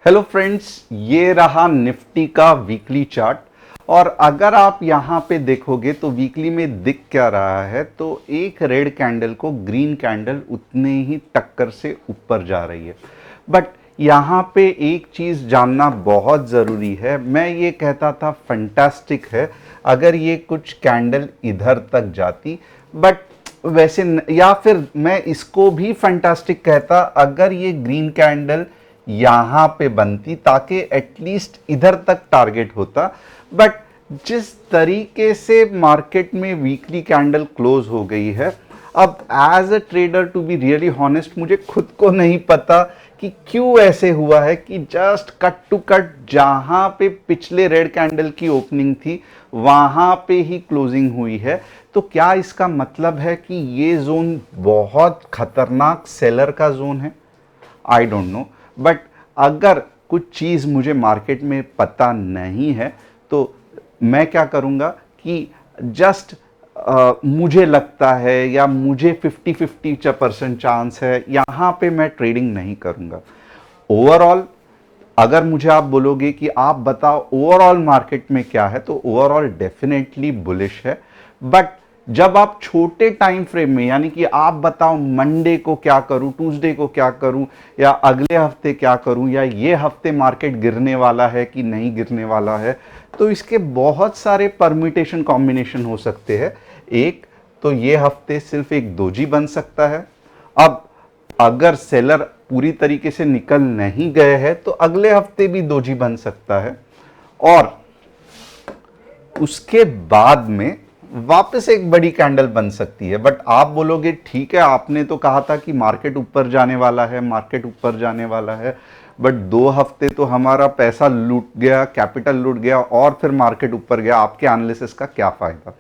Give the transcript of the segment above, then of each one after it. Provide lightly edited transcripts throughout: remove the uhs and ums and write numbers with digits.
Hello friends, ये रहा Nifty का वीकली चार्ट। और अगर आप यहाँ पे देखोगे तो वीकली में दिख क्या रहा है, तो एक रेड कैंडल को ग्रीन कैंडल उतने ही टक्कर से ऊपर जा रही है। बट यहाँ पे एक चीज़ जानना बहुत ज़रूरी है। मैं ये कहता था फंटास्टिक है अगर ये कुछ कैंडल इधर तक जाती, बट वैसे या फिर मैं इसको भी फंटास्टिक कहता अगर ये ग्रीन कैंडल यहां पे बनती, ताकि एटलीस्ट इधर तक टारगेट होता। बट जिस तरीके से मार्केट में वीकली कैंडल क्लोज हो गई है, अब as a trader to be really honest, मुझे खुद को नहीं पता कि क्यों ऐसे हुआ है कि जस्ट कट टू कट जहां पे पिछले रेड कैंडल की ओपनिंग थी वहां पे ही क्लोजिंग हुई है। तो क्या इसका मतलब है कि ये जोन बहुत खतरनाक सेलर का जोन है? I don't know. बट अगर कुछ चीज़ मुझे मार्केट में पता नहीं है तो मैं क्या करूँगा कि जस्ट मुझे लगता है या मुझे 50-50% चांस है, यहाँ पे मैं ट्रेडिंग नहीं करूँगा। ओवरऑल अगर मुझे आप बोलोगे कि आप बताओ ओवरऑल मार्केट में क्या है, तो ओवरऑल डेफिनेटली बुलिश है। बट जब आप छोटे टाइम फ्रेम में, यानी कि आप बताओ मंडे को क्या करूं, ट्यूसडे को क्या करूं, या अगले हफ्ते क्या करूं, या ये हफ्ते मार्केट गिरने वाला है कि नहीं गिरने वाला है, तो इसके बहुत सारे परम्यूटेशन कॉम्बिनेशन हो सकते हैं। एक तो ये हफ्ते सिर्फ एक दोजी बन सकता है। अब अगर सेलर पूरी तरीके से निकल नहीं गए हैं तो अगले हफ्ते भी दोजी बन सकता है, और उसके बाद में वापस एक बड़ी कैंडल बन सकती है। बट आप बोलोगे ठीक है, आपने तो कहा था कि मार्केट ऊपर जाने वाला है, मार्केट ऊपर जाने वाला है। बट 2 हफ्ते तो हमारा पैसा लूट गया, कैपिटल लूट गया, और फिर मार्केट ऊपर गया, आपके एनालिसिस का क्या फायदा?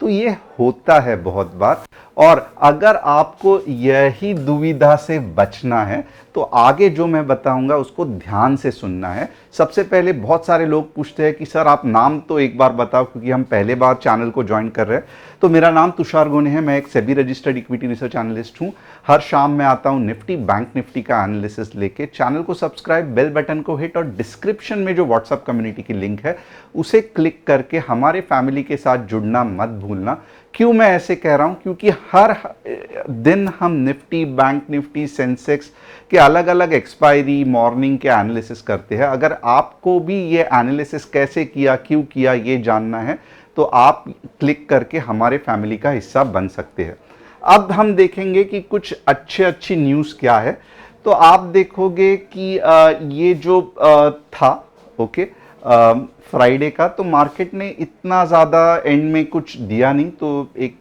तो ये होता है बहुत बार। और अगर आपको यही दुविधा से बचना है तो आगे जो मैं बताऊंगा उसको ध्यान से सुनना है। सबसे पहले बहुत सारे लोग पूछते हैं कि सर आप नाम तो एक बार बताओ, क्योंकि हम पहले बार चैनल को ज्वाइन कर रहे हैं। तो मेरा नाम तुषार गोने है, मैं एक SEBI registered equity research analyst हूं। हर शाम मैं आता हूं निफ्टी बैंक निफ्टी का एनालिसिस लेके। चैनल को सब्सक्राइब, बेल बटन को हिट, और डिस्क्रिप्शन में जो व्हाट्सएप कम्युनिटी की लिंक है उसे क्लिक करके हमारे फैमिली के साथ जुड़ना मत भूलना। क्यों मैं ऐसे कह रहा हूं? क्योंकि हर दिन हम निफ्टी बैंक निफ्टी सेंसेक्स के अलग अलग एक्सपायरी मॉर्निंग के एनालिसिस करते हैं। अगर आपको भी ये एनालिसिस कैसे किया, क्यों किया, ये जानना है तो आप क्लिक करके हमारे फैमिली का हिस्सा बन सकते हैं। अब हम देखेंगे कि कुछ अच्छी न्यूज़ क्या है। तो आप देखोगे कि ये जो था ओके फ्राइडे का, तो मार्केट ने इतना ज़्यादा एंड में कुछ दिया नहीं। तो एक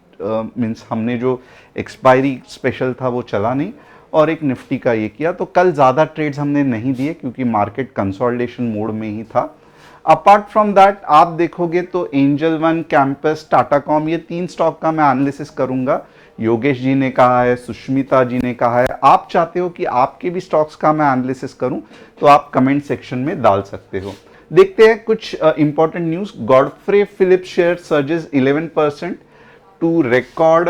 मीन्स हमने जो एक्सपायरी स्पेशल था वो चला नहीं, और एक निफ्टी का ये किया। तो कल ज़्यादा ट्रेड्स हमने नहीं दिए क्योंकि मार्केट कंसोलिडेशन मोड में ही था। अपार्ट फ्रॉम दैट आप देखोगे तो एंजल वन, कैंपस, टाटाकॉम, ये 3 स्टॉक का मैं एनालिसिस करूंगा। योगेश जी ने कहा है, सुष्मिता जी ने कहा है। आप चाहते हो कि आपके भी स्टॉक्स का मैं एनालिसिस करूं तो आप कमेंट सेक्शन में डाल सकते हो। देखते हैं कुछ important news. Godfrey Phillips share surges 11% to record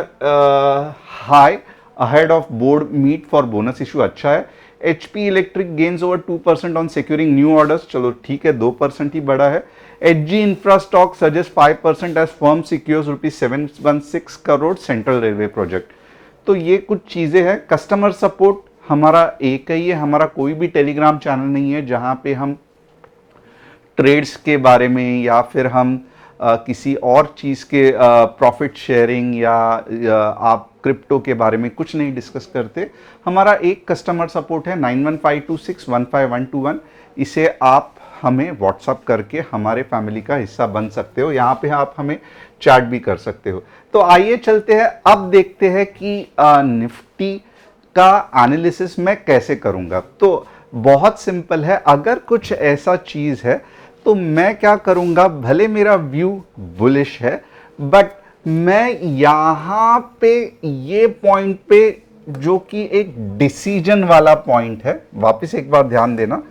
high ahead of board meet for bonus issue. अच्छा है। HP electric gains over 2% on securing new orders. चलो ठीक है, 2% ही बड़ा है। HG इंफ्रा स्टॉक सजेस्ट 5% as firm secures ₹716 crore central railway project. तो ये कुछ चीजें हैं। कस्टमर सपोर्ट हमारा एक ही है, हमारा कोई भी टेलीग्राम चैनल नहीं है जहां पे हम ट्रेड्स के बारे में या फिर हम किसी और चीज़ के प्रॉफिट शेयरिंग या आप क्रिप्टो के बारे में कुछ नहीं डिस्कस करते। हमारा एक कस्टमर सपोर्ट है 9152615121। इसे आप हमें व्हाट्सअप करके हमारे फैमिली का हिस्सा बन सकते हो। यहाँ पे आप हमें चैट भी कर सकते हो। तो आइए चलते हैं, अब देखते हैं कि निफ्टी का एनालिसिस मैं कैसे करूँगा। तो बहुत सिंपल है। अगर कुछ ऐसा चीज़ है तो मैं क्या करूंगा, भले मेरा व्यू बुलिश है बट मैं यहां पे ये पॉइंट पे, जो कि एक डिसीजन वाला पॉइंट है, वापस एक बार ध्यान देना,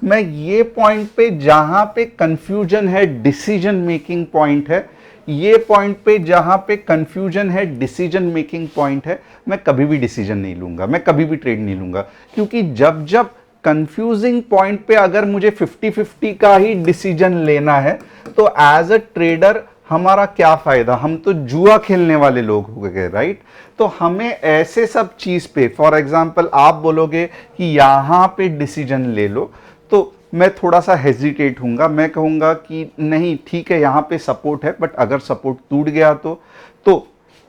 मैं ये पॉइंट पे जहां पे कंफ्यूजन है, डिसीजन मेकिंग पॉइंट है, ये पॉइंट पे जहां पे कंफ्यूजन है, डिसीजन मेकिंग पॉइंट है, मैं कभी भी डिसीजन नहीं लूंगा, मैं कभी भी ट्रेड नहीं लूंगा। क्योंकि जब जब कंफ्यूजिंग पॉइंट पे अगर मुझे 50-50 का ही डिसीजन लेना है तो एज अ ट्रेडर हमारा क्या फायदा, हम तो जुआ खेलने वाले लोग हो गए, राइट। तो हमें ऐसे सब चीज पे, फॉर एग्जांपल आप बोलोगे कि यहां पे डिसीजन ले लो, तो मैं थोड़ा सा हेजिटेट हूंगा, मैं कहूंगा कि नहीं ठीक है यहां पे सपोर्ट है, बट अगर सपोर्ट टूट गया तो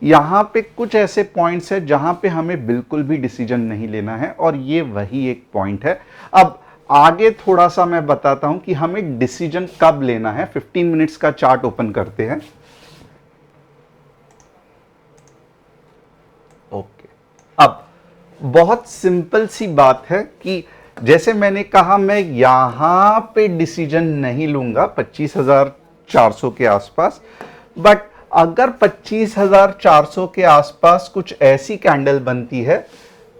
यहां पे कुछ ऐसे पॉइंट्स है जहां पे हमें बिल्कुल भी डिसीजन नहीं लेना है, और ये वही एक पॉइंट है। अब आगे थोड़ा सा मैं बताता हूं कि हमें डिसीजन कब लेना है। 15 मिनट्स का चार्ट ओपन करते हैं। ओके, अब बहुत सिंपल सी बात है कि जैसे मैंने कहा मैं यहां पे डिसीजन नहीं लूंगा 25,400 के आसपास, बट अगर 25,400 के आसपास कुछ ऐसी कैंडल बनती है,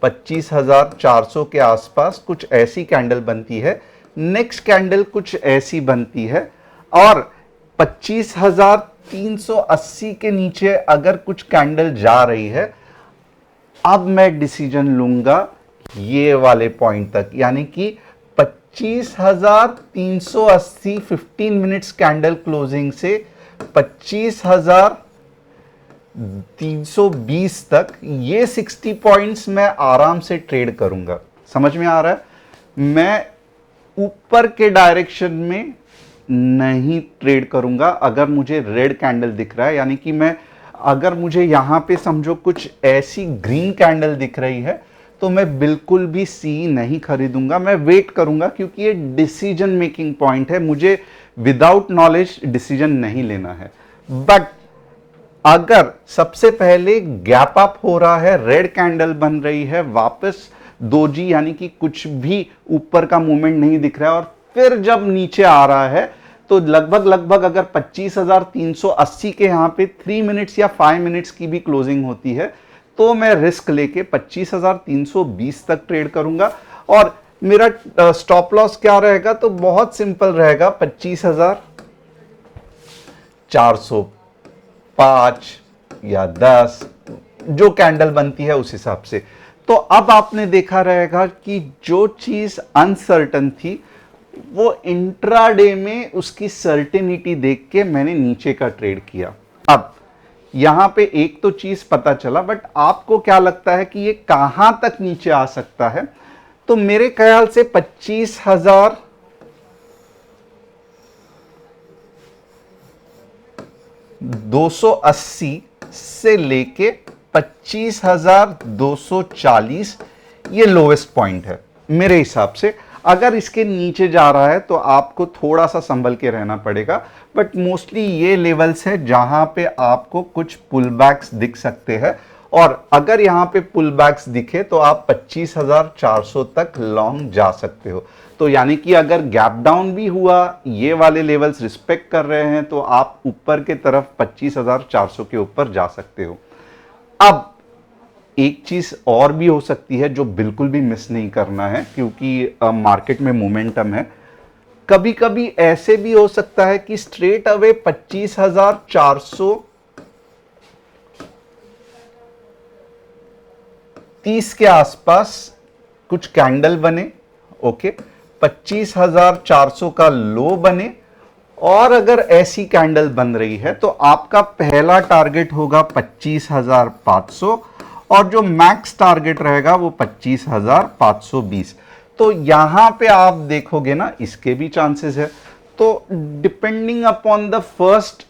25,400 के आसपास कुछ ऐसी कैंडल बनती है, नेक्स्ट कैंडल कुछ ऐसी बनती है, और 25,380 के नीचे अगर कुछ कैंडल जा रही है, अब मैं डिसीजन लूंगा ये वाले पॉइंट तक, यानी कि 25,380 15 मिनट्स कैंडल क्लोजिंग से 25,320 तक, ये 60 पॉइंट्स मैं आराम से ट्रेड करूंगा। समझ में आ रहा है? मैं ऊपर के डायरेक्शन में नहीं ट्रेड करूंगा अगर मुझे रेड कैंडल दिख रहा है, यानी कि मैं अगर मुझे यहां पे समझो कुछ ऐसी ग्रीन कैंडल दिख रही है तो मैं बिल्कुल भी सी नहीं खरीदूंगा, मैं वेट करूंगा, क्योंकि ये डिसीजन मेकिंग पॉइंट है, मुझे विदाउट नॉलेज डिसीजन नहीं लेना है। बट अगर सबसे पहले गैप अप हो रहा है, रेड कैंडल बन रही है, वापस दोजी यानी कि कुछ भी ऊपर का मूवमेंट नहीं दिख रहा है, और फिर जब नीचे आ रहा है तो लगभग अगर 25,380 के यहां पे 3 मिनट्स या 5 मिनट्स की भी क्लोजिंग होती है तो मैं रिस्क लेके 25,320 तक ट्रेड करूंगा। और मेरा स्टॉप लॉस क्या रहेगा, तो बहुत सिंपल रहेगा, 25,405 या 10 जो कैंडल बनती है उस हिसाब से। तो अब आपने देखा रहेगा कि जो चीज अनसर्टन थी वो इंट्राडे में उसकी सर्टेनिटी देख के मैंने नीचे का ट्रेड किया। अब यहां पे एक तो चीज पता चला, बट आपको क्या लगता है कि ये कहां तक नीचे आ सकता है? तो मेरे ख्याल से 25,280 से लेके 25,240 ये लोएस्ट पॉइंट है मेरे हिसाब से। अगर इसके नीचे जा रहा है तो आपको थोड़ा सा संभल के रहना पड़ेगा, बट मोस्टली ये लेवल्स है जहां पे आपको कुछ पुल बैक्स दिख सकते हैं, और अगर यहां पे पुल बैक्स दिखे तो आप 25,400 तक लॉन्ग जा सकते हो। तो यानी कि अगर गैप डाउन भी हुआ, ये वाले लेवल्स रिस्पेक्ट कर रहे हैं, तो आप ऊपर के तरफ 25,400 के ऊपर जा सकते हो। अब एक चीज और भी हो सकती है जो बिल्कुल भी मिस नहीं करना है, क्योंकि मार्केट में मोमेंटम है। कभी कभी ऐसे भी हो सकता है कि स्ट्रेट अवे 25,430 के आसपास कुछ कैंडल बने, ओके, 25,400 का लो बने, और अगर ऐसी कैंडल बन रही है तो आपका पहला टारगेट होगा 25,500, और जो मैक्स टारगेट रहेगा वो 25,520। तो यहां पे आप देखोगे ना, इसके भी चांसेस है। तो depending upon the first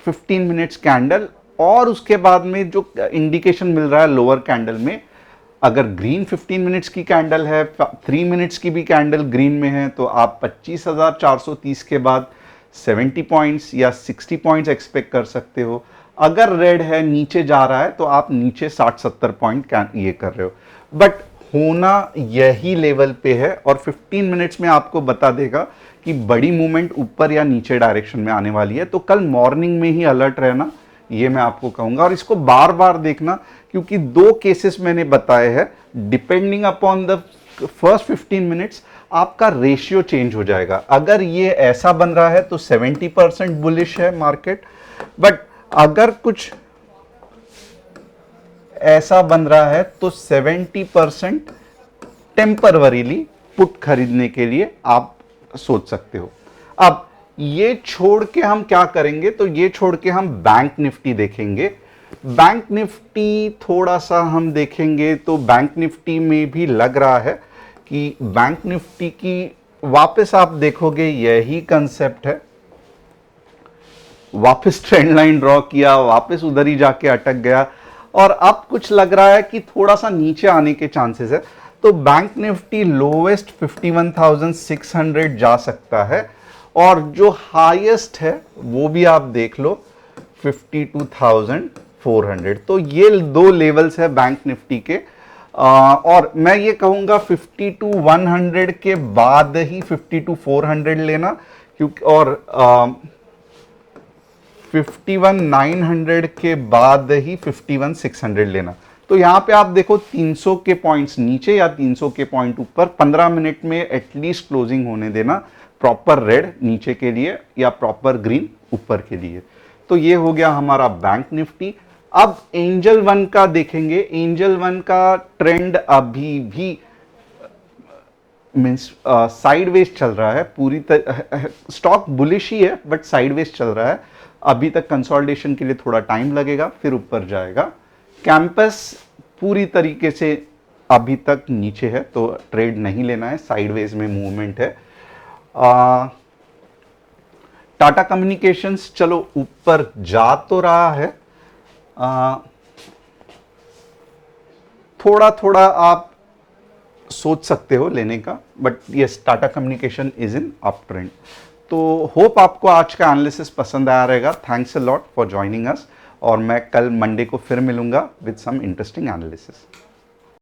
15 minutes candle, और उसके बाद में जो इंडिकेशन मिल रहा है लोअर कैंडल में, अगर ग्रीन 15 मिनट्स की कैंडल है, 3 मिनट्स की भी कैंडल ग्रीन में है, तो आप 25,430 के बाद 70 पॉइंट्स या 60 पॉइंट्स एक्सपेक्ट कर सकते हो। अगर रेड है, नीचे जा रहा है, तो आप नीचे 60-70 पॉइंट ये कर रहे हो, बट होना यही लेवल पे है, और 15 मिनट्स में आपको बता देगा कि बड़ी मूवमेंट ऊपर या नीचे डायरेक्शन में आने वाली है। तो कल मॉर्निंग में ही अलर्ट रहना, ये मैं आपको कहूंगा, और इसको बार बार देखना, क्योंकि 2 केसेस मैंने बताए हैं। Depending upon the first 15 minutes आपका रेशियो चेंज हो जाएगा। अगर ये ऐसा बन रहा है तो 70% बुलिश है मार्केट, बट अगर कुछ ऐसा बन रहा है तो 70% टेम्परवरीली पुट खरीदने के लिए आप सोच सकते हो। अब ये छोड़ के हम क्या करेंगे, तो ये छोड़ के हम बैंक निफ्टी देखेंगे। बैंक निफ्टी थोड़ा सा हम देखेंगे तो बैंक निफ्टी में भी लग रहा है कि बैंक निफ्टी की वापस आप देखोगे यही कंसेप्ट है, वापस ट्रेंड लाइन ड्रॉ किया, वापस उधर ही जाके अटक गया और अब कुछ लग रहा है कि थोड़ा सा नीचे आने के चांसेस है। तो बैंक निफ्टी लोवेस्ट 51,600 जा सकता है और जो हाईएस्ट है वो भी आप देख लो 52,400। तो ये दो लेवल्स है बैंक निफ्टी के। और मैं ये कहूंगा 52,100 के बाद ही 52,400 लेना, क्योंकि और 51,900 के बाद ही 51,600 लेना। तो यहां पे आप देखो 300 के पॉइंट्स नीचे या 300 के पॉइंट ऊपर 15 मिनट में एटलीस्ट क्लोजिंग होने देना, प्रॉपर रेड नीचे के लिए या प्रॉपर ग्रीन ऊपर के लिए। तो ये हो गया हमारा बैंक निफ्टी। अब एंजल वन का देखेंगे। एंजल वन का ट्रेंड अभी भी मीन्स साइडवेज चल रहा है, पूरी स्टॉक बुलिश ही है बट साइडवेज चल रहा है। अभी तक कंसोलिडेशन के लिए थोड़ा टाइम लगेगा, फिर ऊपर जाएगा। कैंपस पूरी तरीके से अभी तक नीचे है तो ट्रेड नहीं लेना है, साइडवेज में मूवमेंट है। टाटा कम्युनिकेशंस चलो ऊपर जा तो रहा है, थोड़ा थोड़ा आप सोच सकते हो लेने का, but yes Tata communication is in up trend. तो होप आपको आज का एनालिसिस पसंद आया रहेगा। Thanks a lot for joining us और मैं कल मंडे को फिर मिलूंगा विद सम इंटरेस्टिंग एनालिसिस।